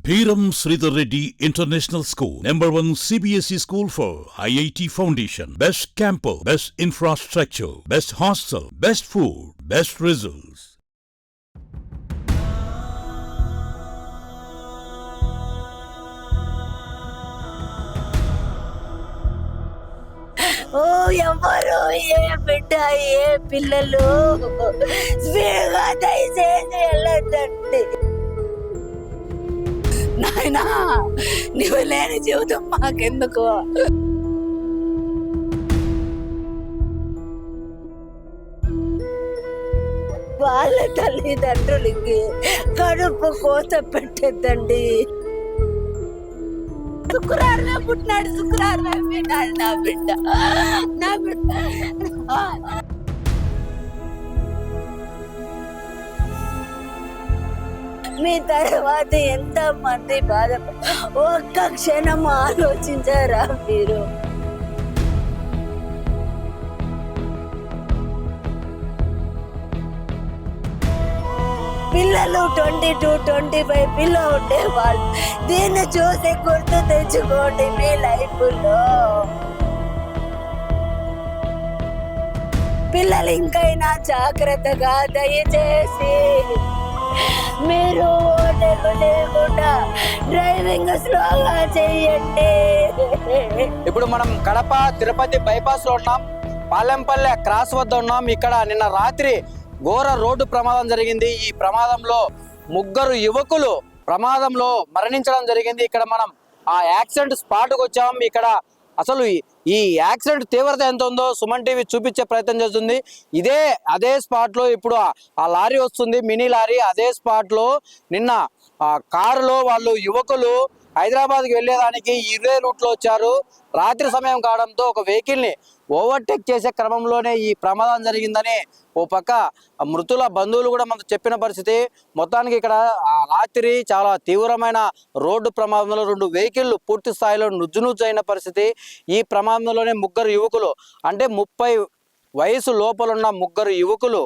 Bhiram Sridhar Reddy International School, #1 CBSE school for IIT Foundation. Best campus, best infrastructure, best hostel, best food, best results. ఓ ఎవరు ఏ బిడ్డ ఏ పిల్లలు స్పీడ్గా దయచేసి వెళ్ళొద్దండి నాయనా. నువ్వు లేని జీవితం మాకెందుకు? వాళ్ళ తల్లిదండ్రులకి కడుపు కోత పెట్టద్దండి. శుక్రవారమే పుట్టినాడు, శుక్రవారమే పుట్టినాడు నా బిడ్డ, నా బిడ్డ. మీ తర్వాత ఎంత మంది బాధపడ, ఒక్క క్షణం ఆలోచించారా మీరు? పిల్లలు 22, 25 పిల్లలు ఉండేవాళ్ళు. దీన్ని చూసి గుర్తు తెచ్చుకోండి మీ లైఫ్ లో. పిల్లలు ఇంకైనా జాగ్రత్తగా దయచేసి మీరు లేకుండా డ్రైవింగ్ స్లోగా చేయండి. ఇప్పుడు మనం కడప తిరుపతి బైపాస్ లో ఉన్నాం. పాలెంపల్లె క్రాస్ వద్ద ఉన్నాం. ఇక్కడ నిన్న రాత్రి ఘోర రోడ్డు ప్రమాదం జరిగింది. ఈ ప్రమాదంలో 3 యువకులు ప్రమాదంలో మరణించడం జరిగింది. ఇక్కడ మనం ఆ యాక్సిడెంట్ స్పాట్కి వచ్చాం. ఇక్కడ అసలు ఈ యాక్సిడెంట్ తీవ్రత ఎంత ఉందో సుమన్ టీవీ చూపించే ప్రయత్నం చేస్తుంది. అదే స్పాట్లో ఇప్పుడు ఆ లారీ వస్తుంది, మినీ లారీ. అదే స్పాట్లో నిన్న కారులో వాళ్ళు యువకులు హైదరాబాద్కి వెళ్ళేదానికి ఇదే రూట్లో వచ్చారు. రాత్రి సమయం కావడంతో ఒక వెహికల్ని ఓవర్టేక్ చేసే క్రమంలోనే ఈ ప్రమాదం జరిగిందని ఓ పక్క మృతుల బంధువులు కూడా మనకు చెప్పిన పరిస్థితి. మొత్తానికి ఇక్కడ రాత్రి చాలా తీవ్రమైన రోడ్డు ప్రమాదంలో 2 వెహికల్లు పూర్తి స్థాయిలో నుజ్జునుజ్జైన పరిస్థితి. ఈ ప్రమాదంలోనే 3 యువకులు, అంటే 30 వయసు లోపలున్న 3 యువకులు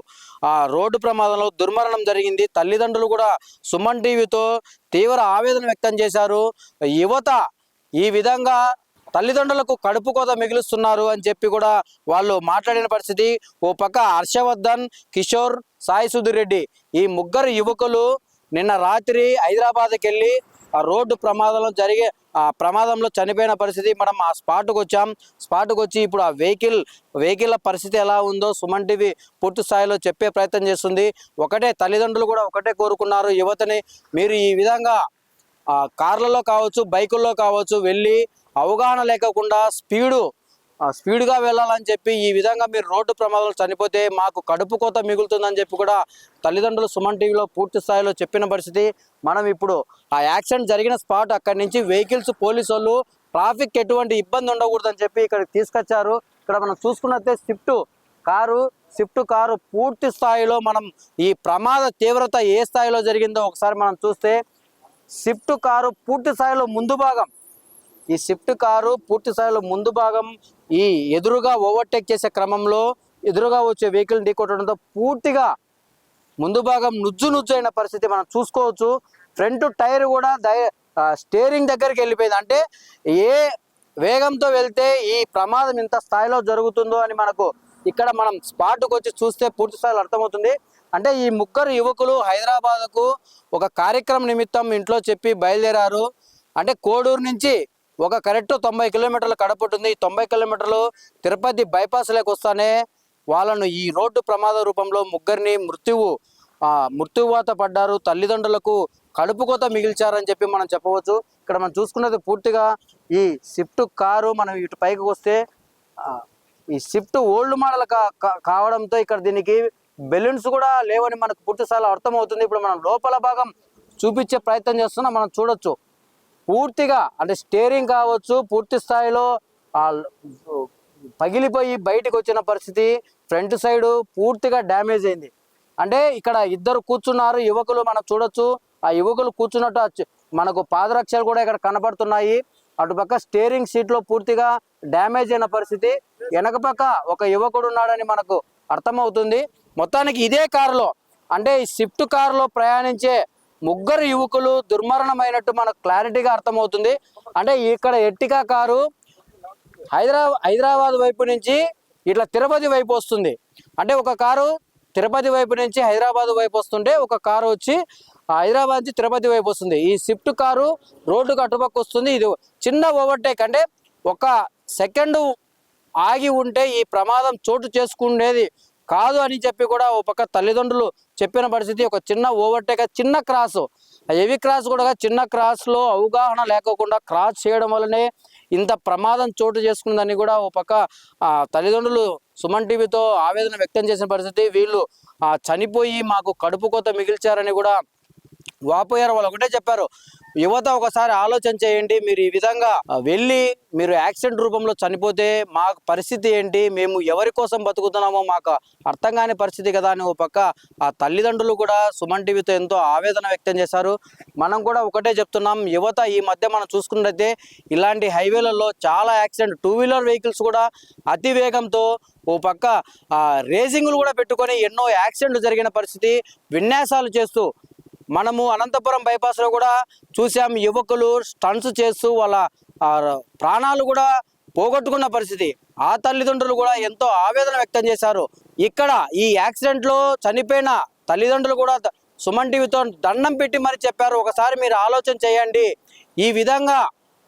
ఆ రోడ్డు ప్రమాదంలో దుర్మరణం జరిగింది. తల్లిదండ్రులు కూడా సుమన్ టీవీతో తీవ్ర ఆవేదన వ్యక్తం చేశారు. యువత ఈ విధంగా తల్లిదండ్రులకు కడుపు కోత మిగులుస్తున్నారు అని చెప్పి కూడా వాళ్ళు మాట్లాడిన పరిస్థితి. ఓ పక్క హర్షవర్ధన్, కిషోర్, సాయి సుధీర్ రెడ్డి ఈ 3 యువకులు నిన్న రాత్రి హైదరాబాద్కి వెళ్ళి ఆ రోడ్డు ప్రమాదంలో చనిపోయిన పరిస్థితి. మనం ఆ స్పాట్కి వచ్చాం. స్పాట్కి వచ్చి ఇప్పుడు ఆ వెహికల్ పరిస్థితి ఎలా ఉందో సుమన్ టీవీ పూర్తి స్థాయిలో చెప్పే ప్రయత్నం చేస్తుంది. తల్లిదండ్రులు కూడా ఒకటే కోరుకున్నారు యువతని, మీరు ఈ విధంగా కార్లలో కావచ్చు, బైకుల్లో కావచ్చు వెళ్ళి అవగాహన లేకుండా స్పీడ్గా వెళ్ళాలని చెప్పి, ఈ విధంగా మీరు రోడ్డు ప్రమాదాలు చనిపోతే మాకు కడుపు కోత మిగులుతుందని చెప్పి కూడా తల్లిదండ్రులు సుమన్ టీవీలో పూర్తి స్థాయిలో చెప్పిన పరిస్థితి. మనం ఇప్పుడు ఆ యాక్సిడెంట్ జరిగిన స్పాట్, అక్కడి నుంచి వెహికల్స్, పోలీసు వాళ్ళు ట్రాఫిక్ ఎటువంటి ఇబ్బంది ఉండకూడదని చెప్పి ఇక్కడికి తీసుకొచ్చారు. ఇక్కడ మనం చూసుకున్నట్టే స్విఫ్ట్ కారు పూర్తి స్థాయిలో మనం ఈ ప్రమాద తీవ్రత ఏ స్థాయిలో జరిగిందో ఒకసారి మనం చూస్తే, స్విఫ్ట్ కారు పూర్తి స్థాయిలో ముందు భాగం ఈ ఎదురుగా ఓవర్టేక్ చేసే క్రమంలో ఎదురుగా వచ్చే వెహికల్ ఢీకొట్టడంతో పూర్తిగా ముందు భాగం నుజ్జు అయిన పరిస్థితి మనం చూసుకోవచ్చు. ఫ్రంట్ టైర్ కూడా స్టీరింగ్ దగ్గరికి వెళ్ళిపోయింది. అంటే ఏ వేగంతో వెళ్తే ఈ ప్రమాదం ఇంత స్థాయిలో జరుగుతుందో అని మనకు ఇక్కడ మనం స్పాట్కి వచ్చి చూస్తే పూర్తి స్థాయిలో అర్థమవుతుంది. అంటే ఈ 3 యువకులు హైదరాబాద్కు ఒక కార్యక్రమం నిమిత్తం ఇంట్లో చెప్పి బయలుదేరారు. అంటే కోడూరు నుంచి ఒక కరెక్ట్ 90 కిలోమీటర్ల కడప ఉంటుంది. 90 కిలోమీటర్లు తిరుపతి బైపాస్లోకి వస్తానే వాళ్ళను ఈ రోడ్డు ప్రమాద రూపంలో 3 మృత్యువాత పడ్డారు. తల్లిదండ్రులకు కడుపు కోత మిగిల్చారని చెప్పి మనం చెప్పవచ్చు. ఇక్కడ మనం చూసుకున్నది పూర్తిగా ఈ స్విఫ్ట్ కారు. మనం ఇటు పైకి వస్తే ఈ స్విఫ్ట్ ఓల్డ్ మోడల్ కావడంతో ఇక్కడ దీనికి బెలూన్స్ కూడా లేవని మనకు పూర్తి స్థాయిలో అర్థమవుతుంది. ఇప్పుడు మనం లోపల భాగం చూపించే ప్రయత్నం చేస్తున్నాం. మనం చూడొచ్చు పూర్తిగా, అంటే స్టీరింగ్ కావచ్చు పూర్తి స్థాయిలో పగిలిపోయి బయటకు వచ్చిన పరిస్థితి. ఫ్రంట్ సైడ్ పూర్తిగా డ్యామేజ్ అయింది. అంటే ఇక్కడ 2 కూర్చున్నారు యువకులు, మనం చూడొచ్చు. ఆ యువకులు కూర్చున్నట్టు మనకు పాదరక్షలు కూడా ఇక్కడ కనబడుతున్నాయి. అటుపక్క స్టీరింగ్ సీట్లో పూర్తిగా డ్యామేజ్ అయిన పరిస్థితి. వెనక పక్క ఒక యువకుడు ఉన్నాడని మనకు అర్థమవుతుంది. మొత్తానికి ఇదే కారులో, అంటే ఈ స్విఫ్ట్ కారులో ప్రయాణించే ముగ్గురు యువకులు దుర్మరణమైనట్టు మనకు క్లారిటీగా అర్థమవుతుంది. అంటే ఇక్కడ ఎర్టిగా కారు హైదరాబాద్ వైపు నుంచి ఇట్లా తిరుపతి వైపు వస్తుంది. అంటే ఒక కారు తిరుపతి వైపు నుంచి హైదరాబాద్ వైపు వస్తుంటే ఒక కారు వచ్చి హైదరాబాద్ నుంచి తిరుపతి వైపు వస్తుంది. ఈ స్విఫ్ట్ కారు రోడ్డుకు అటుపక్క వస్తుంది. ఇది చిన్న ఓవర్టేక్, అంటే ఒక సెకండ్ ఆగి ఉంటే ఈ ప్రమాదం చోటు చేసుకునేది కాదు అని చెప్పి కూడా ఓ పక్క తల్లిదండ్రులు చెప్పిన పరిస్థితి. ఒక చిన్న ఓవర్టేక్, చిన్న క్రాస్, హెవీ క్రాస్ కూడా చిన్న క్రాస్లో అవగాహన లేకోకుండా క్రాస్ చేయడం వల్లనే ఇంత ప్రమాదం చోటు చేసుకుందని కూడా ఓ పక్క తల్లిదండ్రులు సుమన్ టీవీతో ఆవేదన వ్యక్తం చేసిన పరిస్థితి. వీళ్ళు చనిపోయి మాకు కడుపు కోత మిగిల్చారని కూడా వాపోయారు. వాళ్ళు ఒకటే చెప్పారు, యువత ఒకసారి ఆలోచన చేయండి, మీరు ఈ విధంగా వెళ్ళి మీరు యాక్సిడెంట్ రూపంలో చనిపోతే మా పరిస్థితి ఏంటి, మేము ఎవరి కోసం బతుకుతున్నామో మాకు అర్థం కాని పరిస్థితి కదా అని ఓ పక్క ఆ తల్లిదండ్రులు కూడా సుమన్ టీవీతో ఎంతో ఆవేదన వ్యక్తం చేశారు. మనం కూడా ఒకటే చెప్తున్నాం, యువత ఈ మధ్య మనం చూసుకున్నట్లయితే ఇలాంటి హైవేలలో చాలా యాక్సిడెంట్, 2 వీలర్ వెహికల్స్ కూడా అతి వేగంతో ఓ పక్క రేసింగ్లు కూడా పెట్టుకొని ఎన్నో యాక్సిడెంట్లు జరిగిన పరిస్థితి. విన్యాసాలు చేస్తూ మనము అనంతపురం బైపాస్లో కూడా చూసాం, యువకులు స్టంట్స్ చేస్తూ వాళ్ళ ప్రాణాలు కూడా పోగొట్టుకున్న పరిస్థితి. ఆ తల్లిదండ్రులు కూడా ఎంతో ఆవేదన వ్యక్తం చేశారు. ఇక్కడ ఈ యాక్సిడెంట్లో చనిపోయిన తల్లిదండ్రులు కూడా సుమన్ టీవీతో దండం పెట్టి మరి చెప్పారు, ఒకసారి మీరు ఆలోచన చేయండి, ఈ విధంగా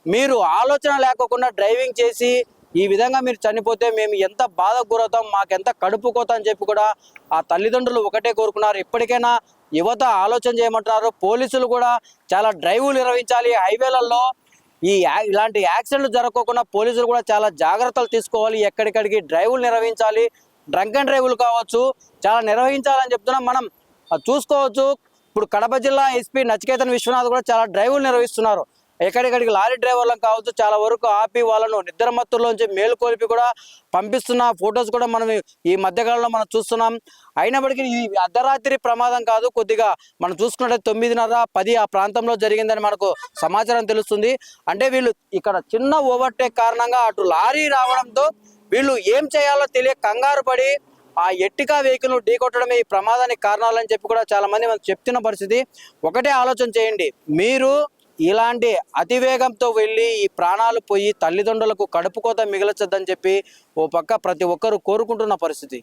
మీరు ఆలోచన లేకోకుండా డ్రైవింగ్ చేసి ఈ విధంగా మీరు చనిపోతే మేము ఎంత బాధకు గురవుతాం, మాకెంత కడుపు కోత అని చెప్పి కూడా ఆ తల్లిదండ్రులు ఒకటే కోరుకున్నారు. ఇప్పటికైనా యువత ఆలోచన చేయమంటున్నారు. పోలీసులు కూడా చాలా డ్రైవులు నిర్వహించాలి హైవేలలో. ఇలాంటి యాక్సిడెంట్లు జరగకుండా పోలీసులు కూడా చాలా జాగ్రత్తలు తీసుకోవాలి. ఎక్కడికడికి డ్రైవులు నిర్వహించాలి, డ్రంక్ అండ్ డ్రైవులు కావచ్చు చాలా నిర్వహించాలని చెప్తున్నాం. మనం చూసుకోవచ్చు, ఇప్పుడు కడప జిల్లా ఎస్పీ నచికేతన్ విశ్వనాథ్ కూడా చాలా డ్రైవులు నిర్వహిస్తున్నారు. ఎక్కడికడికి లారీ డ్రైవర్లను కావచ్చు చాలా వరకు ఆపి వాళ్ళను నిద్రమత్తుల్లోంచి మేలుకొలిపి కూడా పంపిస్తున్న ఫొటోస్ కూడా మనం ఈ మధ్యకాలంలో మనం చూస్తున్నాం. అయినప్పటికీ ఈ అర్ధరాత్రి ప్రమాదం కాదు, కొద్దిగా మనం చూసుకున్నట్లయితే 9:30-10 ఆ ప్రాంతంలో జరిగిందని మనకు సమాచారం తెలుస్తుంది. అంటే వీళ్ళు ఇక్కడ చిన్న ఓవర్టేక్ కారణంగా అటు లారీ రావడంతో వీళ్ళు ఏం చేయాలో తెలియక కంగారు పడి ఆ ఎర్టిగా వెహికల్ ఢీకొట్టడమే ఈ ప్రమాదానికి కారణాలని చెప్పి కూడా చాలా మంది మనకు చెప్తున్న పరిస్థితి. ఒకటే ఆలోచన చేయండి, మీరు ఇలాంటి అతివేగంతో వెళ్ళి ఈ ప్రాణాలు పోయి తల్లిదండ్రులకు కడుపు కోత మిగలచద్దని చెప్పి ఓ పక్క ప్రతి ఒక్కరు కోరుకుంటున్న పరిస్థితి.